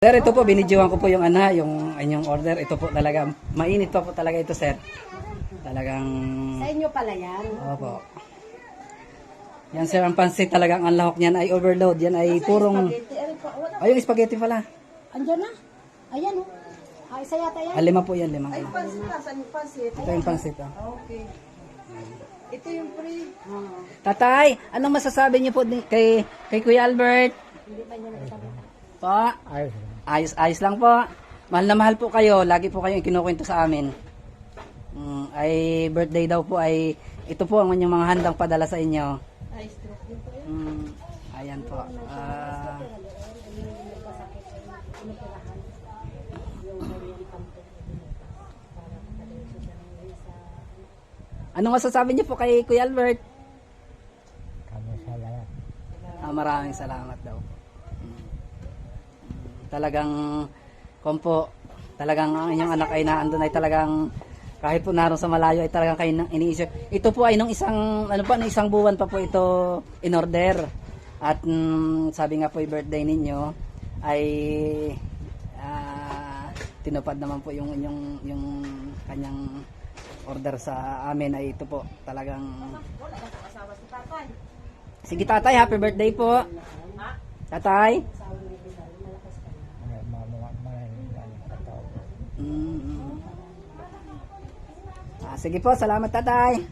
Sir, ito po, binidyohan ko po yung yung inyong order. Ito po talaga, mainit pa po talaga ito, sir. Talagang... Sa inyo pala yan? Opo. Yan, sir, ang pansit talagang ang lahok niyan ay overload. Yan ay purong... Ay, yung spaghetti pala. Andiyan na. Ayan o. Isa yata yan. Lima po yan, lima. Ay, pansit na. Saan yung pansit? Ito yung pansit. Okay. Ito yung free. Tatay, anong masasabi niyo po kay Kuya Albert? Hindi pa niya nakasabi. Po? Ayos lang po. Mahal na mahal po kayo. Lagi po kayong kinukwento sa amin. Ay birthday daw po ay ito po ang inyong mga handang padala sa inyo. Ay, stroke din po yun. Ayan po. Anong masasabi niyo po kay Kuya Albert? Maraming salamat daw. Talagang kompo, talagang ang inyong anak ay naandun ay talagang kahit po naroon sa malayo ay talagang kayo nang iniisip. Ito po ay nung isang isang buwan pa po ito in order. At sabi nga po yung birthday ninyo ay tinupad naman po yung kanyang order sa amin ay ito po talagang. Sige tatay, happy birthday po. Tatay. Sige po, salamat tatay.